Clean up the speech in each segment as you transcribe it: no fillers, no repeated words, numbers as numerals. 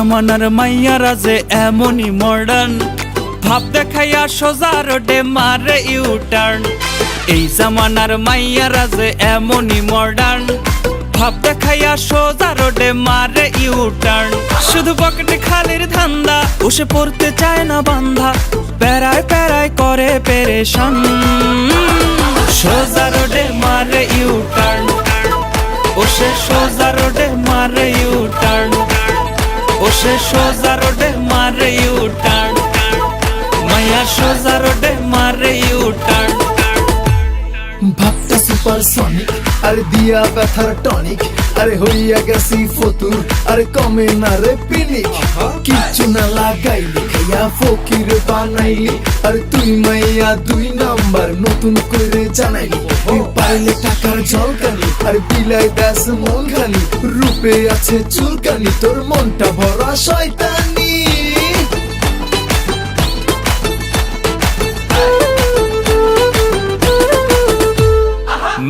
জামানার মাইয়ারা যে এমনই মডার্ন, ভাব দেখাইয়া সোজা রোডে মারে ইউটার্ন। এই জামানার মাইয়ারা যে এমনই মডার্ন, ভাব দেখাইয়া সোজা রোডে মারে ইউটার্ন। শুধু পকেটে খালির ধান্দা, বসে পড়তে চায় না বান্ধা, প্যারায় প্যারায় করে পেরেশান। সোজা রোডে মারে ইউটার্ন, বসে সোজা রোডে মারে ইউটার্ন, বসে সোজা রোডে মারে ইউটার্ন, মাইয়া সোজা রোডে মারে ইউটার্ন। ভাবটা সুপারসনিক, আরে দিয়া ব্যথার টনিক, আরে হইয়া গেছি ফতুর, আরে কমে না রে পিনিক। কিচ্ছু না লাগাইলি খাইয়া ফকির বানাইলি, আরে তুই মাইয়া 2 নাম্বার নতুন করে জানাইলি। তুই পাইলে টাকার ঝলকানি, আরে বিলাই দাস মন খালি, রূপে আছে চুলকানি, তোর মনটা ভরা শয়তানি।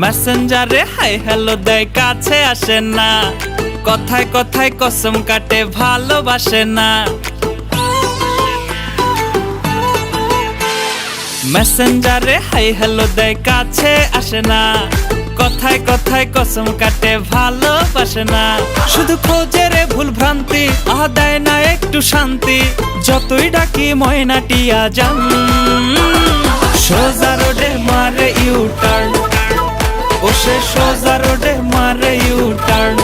মেসেঞ্জারে হাই হ্যালো দেয়, কাছে আসে না, কথায় কথায় কসম কাটে, ভালোবাসে না। মেসেঞ্জারে হাই হ্যালো দেয়, কাছে আসে না, কথায় কথায় কসম কাটে, ভালোবাসে না। শুধু খোঁজে রে ভুল ভ্রান্তি, আহা দেয় না একটু শান্তি, যতই ডাকি ময়না টিয়া যান। সোজা রোডে মারে ইউটার্ন, বসে সোজা রোডে মারে ইউটার্ন,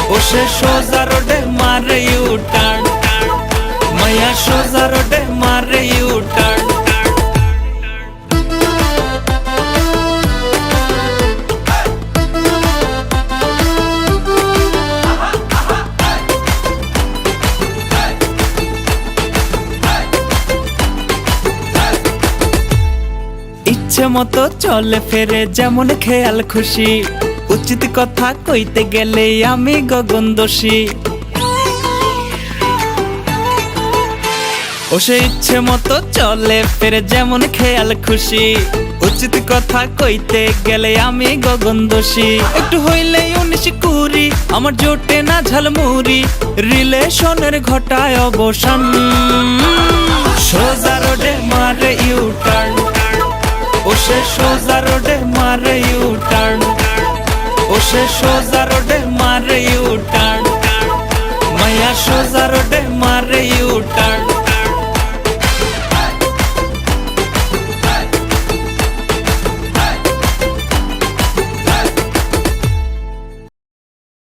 বসে সোজা রোডে মারে ইউটার্ন, মাইয়া সোজা রোডে মারে ইউটার্ন। ইচ্ছে মতো চলে ফেরে যেমন খেয়াল খুশি, উচিত কথা কইতে গেলে আমি গগন দোষী। ও সে ইচ্ছে মতো চলে ফেরে যেমন খেয়াল খুশি, উচিত কথা কইতে গেলে আমি গগন দোষী। একটু হইলে 19-20, আমার জোটে না ঝালমুড়ি, রিলেশনের ঘটায় অবসান। সোজা রোডে মারে ইউটার্ন, বসে সোজা রোডে মারে ইউটার্ন, বসে সোজা রোডে মারে ইউটার্ন, মাইয়া সোজা রোডে